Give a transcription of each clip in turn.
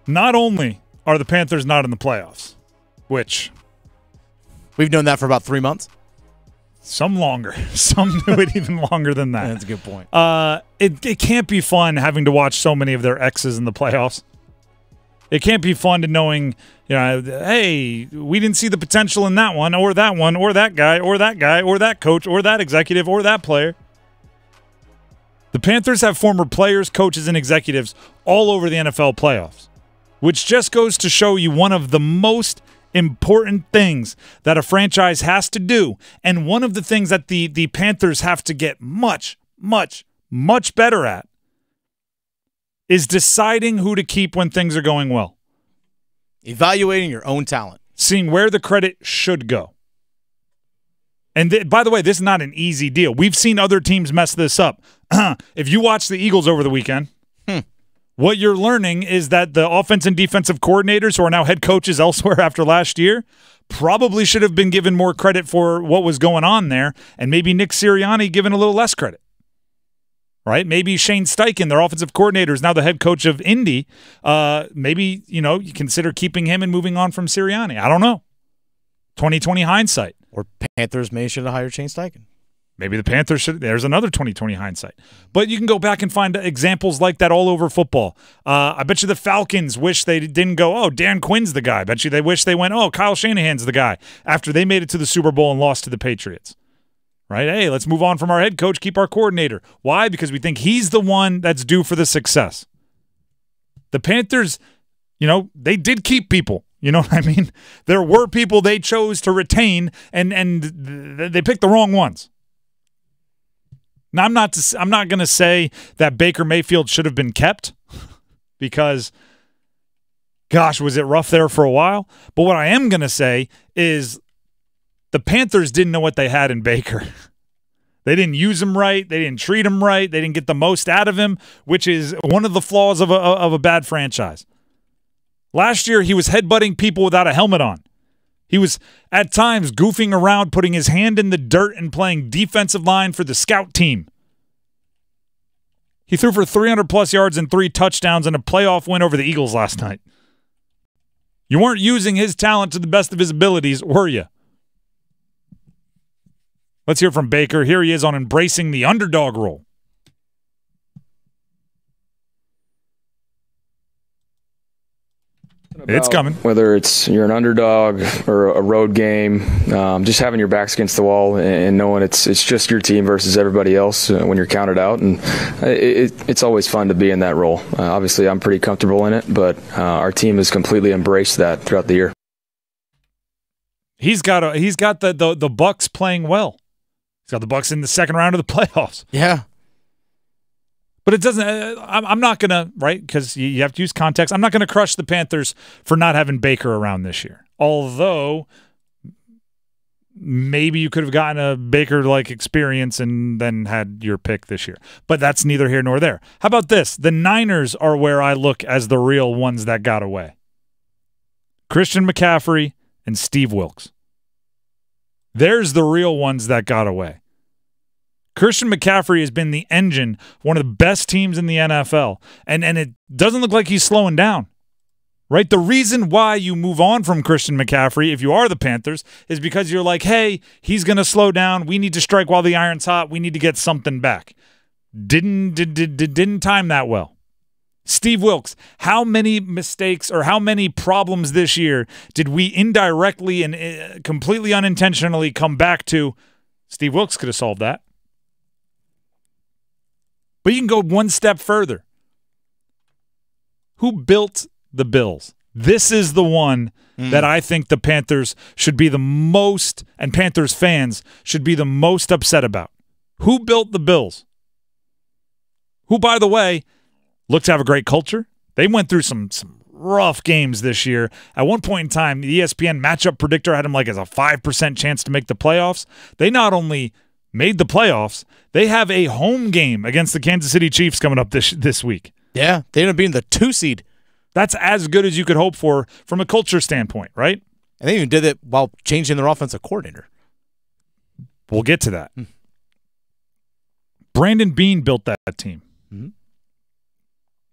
not only are the Panthers not in the playoffs, which we've known that for about 3 months. Some longer. Some knew it even longer than that. That's a good point. It can't be fun having to watch so many of their exes in the playoffs. It can't be fun to knowing, hey, we didn't see the potential in that one, or that guy, or that coach, or that executive, or that player. The Panthers have former players, coaches, and executives all over the NFL playoffs, which just goes to show you one of the most important things that a franchise has to do, and one of the things that the Panthers have to get much, much, much better at is deciding who to keep when things are going well. Evaluating your own talent. Seeing where the credit should go. And by the way, this is not an easy deal. We've seen other teams mess this up. If you watch the Eagles over the weekend, what you're learning is that the offense and defensive coordinators who are now head coaches elsewhere after last year probably should have been given more credit for what was going on there, and maybe Nick Sirianni given a little less credit. Right? Maybe Shane Steichen, their offensive coordinator, is now the head coach of Indy. Maybe, you consider keeping him and moving on from Sirianni. I don't know. 2020 hindsight. Or Panthers should have hired Shane Steichen. Maybe the Panthers should. There's another 2020 hindsight. But you can go back and find examples like that all over football. I bet you the Falcons wish they didn't go, oh, Dan Quinn's the guy. I bet you they wish they went, oh, Kyle Shanahan's the guy, after they made it to the Super Bowl and lost to the Patriots. Right? Hey, let's move on from our head coach, keep our coordinator. Why? Because we think he's the one that's due for the success. The Panthers, they did keep people. You know what I mean? There were people they chose to retain, and they picked the wrong ones. Now, I'm not going to say that Baker Mayfield should have been kept because, gosh, was it rough there for a while? But what I am going to say is the Panthers didn't know what they had in Baker. They didn't use him right. They didn't treat him right. They didn't get the most out of him, which is one of the flaws of a bad franchise. Last year, he was headbutting people without a helmet on. He was, at times, goofing around, putting his hand in the dirt and playing defensive line for the scout team. He threw for 300-plus yards and 3 touchdowns and a playoff win over the Eagles last night. You weren't using his talent to the best of his abilities, were you? Let's hear from Baker. Here he is on embracing the underdog role. It's coming. Whether you're an underdog or a road game, just having your backs against the wall and knowing it's just your team versus everybody else when you're counted out, and it's always fun to be in that role. Obviously, I'm pretty comfortable in it, but our team has completely embraced that throughout the year. He's got the Bucs playing well. He's got the Bucs in the second round of the playoffs. Yeah. But it doesn't I'm not going to, right, because you have to use context. I'm not going to crush the Panthers for not having Baker around this year. Although maybe you could have gotten a Baker-like experience and then had your pick this year. But that's neither here nor there. How about this? The Niners are where I look as the real ones that got away. Christian McCaffrey and Steve Wilks. There's the real ones that got away. Christian McCaffrey has been the engine, one of the best teams in the NFL, and it doesn't look like he's slowing down, right? The reason why you move on from Christian McCaffrey, if you are the Panthers, is because you're like, hey, he's going to slow down. We need to strike while the iron's hot. We need to get something back. Didn't time that well. Steve Wilks, how many mistakes or how many problems this year did we indirectly and completely unintentionally come back to? Steve Wilks could have solved that. But you can go one step further. Who built the Bills? This is the one that I think the Panthers should be the most, and Panthers fans should be the most upset about. Who built the Bills? Who, by the way, look to have a great culture. They went through some rough games this year. At one point in time, the ESPN matchup predictor had them like as a 5% chance to make the playoffs. They not only made the playoffs, they have a home game against the Kansas City Chiefs coming up this week. Yeah, they ended up being the 2 seed. That's as good as you could hope for from a culture standpoint, right? And they even did it while changing their offensive coordinator. We'll get to that. Brandon Beane built that team.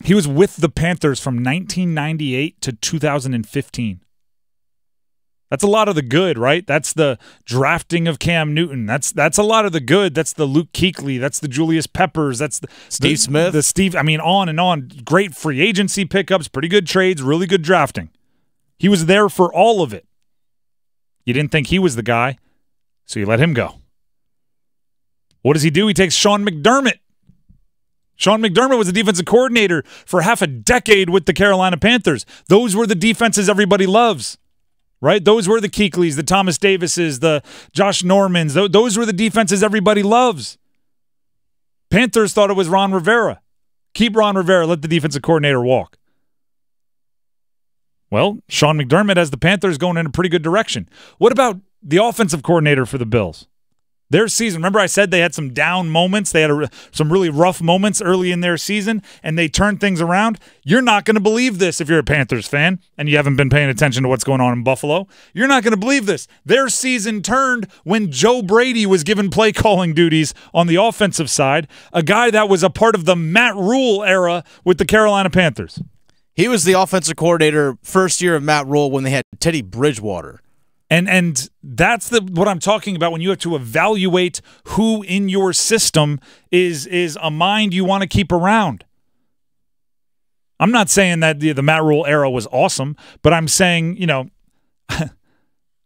He was with the Panthers from 1998 to 2015. That's a lot of the good, right? That's the drafting of Cam Newton. That's a lot of the good. That's the Luke Kuechly. That's the Julius Peppers. That's the Steve Smith. The Steve. I mean, on and on. Great free agency pickups, pretty good trades, really good drafting. He was there for all of it. You didn't think he was the guy, so you let him go. What does he do? He takes Sean McDermott. Sean McDermott was the defensive coordinator for half a decade with the Carolina Panthers. Those were the defenses everybody loves. Right? Those were the Kuechlys, the Thomas Davises, the Josh Normans. Those were the defenses everybody loves. Panthers thought it was Ron Rivera. Keep Ron Rivera, let the defensive coordinator walk. Well, Sean McDermott has the Panthers going in a pretty good direction. What about the offensive coordinator for the Bills? Their season, remember I said they had some down moments. They had some really rough moments early in their season, and they turned things around. You're not going to believe this if you're a Panthers fan and you haven't been paying attention to what's going on in Buffalo. You're not going to believe this. Their season turned when Joe Brady was given play calling duties on the offensive side, a guy that was a part of the Matt Rule era with the Carolina Panthers. He was the offensive coordinator first year of Matt Rule when they had Teddy Bridgewater. And that's what I'm talking about when you have to evaluate who in your system is a mind you want to keep around. I'm not saying that the Matt Rule era was awesome, but I'm saying, you know,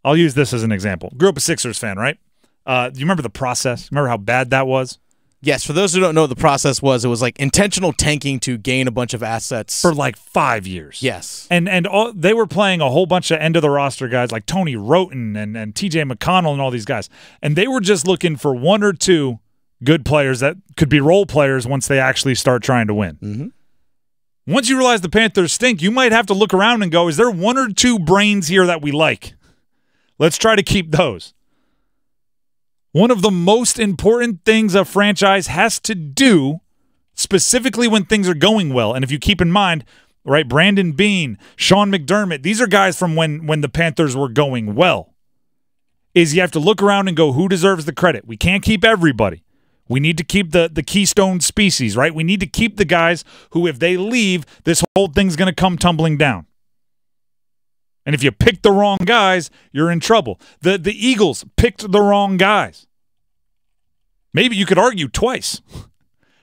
I'll use this as an example. Grew up a Sixers fan, right? Do you remember the process? Remember how bad that was? Yes, for those who don't know what the process was, it was like intentional tanking to gain a bunch of assets. For like 5 years. Yes. And they were playing a whole bunch of end-of-the-roster guys like Tony Roten and T.J. McConnell and all these guys. And they were just looking for one or two good players that could be role players once they actually start trying to win. Mm-hmm. Once you realize the Panthers stink, you might have to look around and go, is there one or two brains here that we like? Let's try to keep those. One of the most important things a franchise has to do, specifically when things are going well, and if you keep in mind, right, Brandon Beane, Sean McDermott, these are guys from when the Panthers were going well, is you have to look around and go, who deserves the credit? We can't keep everybody. We need to keep the keystone species, right? We need to keep the guys who, if they leave, this whole thing's going to come tumbling down. And if you pick the wrong guys, you're in trouble. The Eagles picked the wrong guys. Maybe you could argue twice,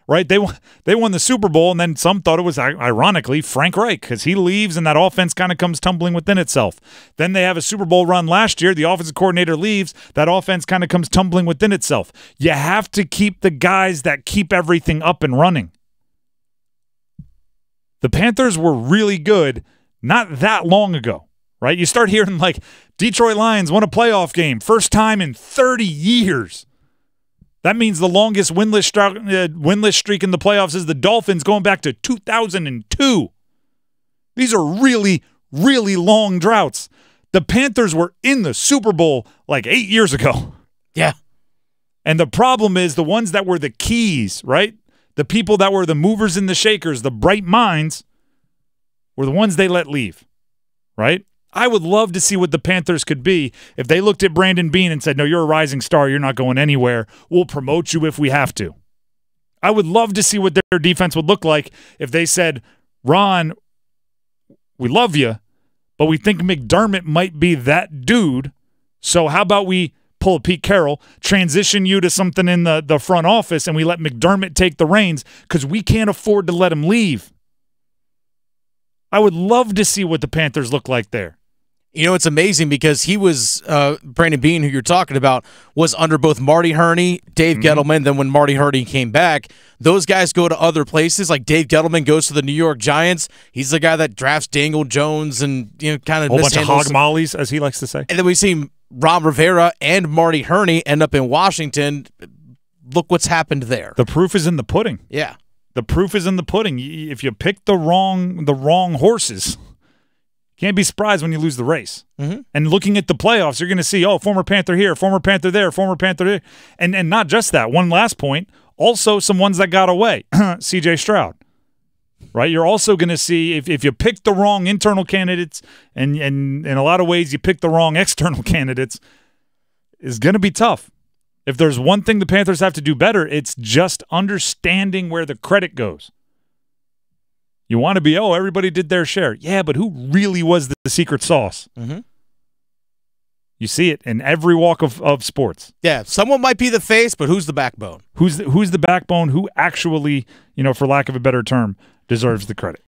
right? They won the Super Bowl, and then some thought it was, ironically, Frank Reich, because he leaves and that offense kind of comes tumbling within itself. Then they have a Super Bowl run last year. The offensive coordinator leaves. That offense kind of comes tumbling within itself. You have to keep the guys that keep everything up and running. The Panthers were really good not that long ago. Right? You start hearing like Detroit Lions won a playoff game, first time in 30 years. That means the longest winless streak in the playoffs is the Dolphins going back to 2002. These are really, really long droughts. The Panthers were in the Super Bowl like 8 years ago. Yeah. And the problem is the ones that were the keys, right? The people that were the movers and the shakers, the bright minds, were the ones they let leave, right? I would love to see what the Panthers could be if they looked at Brandon Beane and said, no, you're a rising star. You're not going anywhere. We'll promote you if we have to. I would love to see what their defense would look like if they said, Ron, we love you, but we think McDermott might be that dude. So how about we pull a Pete Carroll, transition you to something in the front office, and we let McDermott take the reins because we can't afford to let him leave. I would love to see what the Panthers look like there. You know, it's amazing because he was, Brandon Beane, who you're talking about, was under both Marty Hurney, Dave Gettleman. Then when Marty Hurney came back, those guys go to other places. Like Dave Gettleman goes to the New York Giants. He's the guy that drafts Daniel Jones and, you know, kind of a whole bunch of hog mollies, as he likes to say. And then we see Ron Rivera and Marty Hurney end up in Washington. Look what's happened there. The proof is in the pudding. Yeah. The proof is in the pudding. If you pick the wrong horses, can't be surprised when you lose the race. Mm-hmm. And looking at the playoffs, you're going to see, oh, former Panther here, former Panther there, former Panther there. And not just that. One last point, also some ones that got away. CJ Stroud. Right? You're also going to see if you pick the wrong internal candidates and in a lot of ways you pick the wrong external candidates, it's going to be tough. If there's one thing the Panthers have to do better, it's just understanding where the credit goes. You want to be, everybody did their share. Yeah, but who really was the secret sauce? Mm-hmm. You see it in every walk of sports. Yeah, someone might be the face, but who's the backbone? Who's the backbone? Who actually, for lack of a better term, deserves the credit?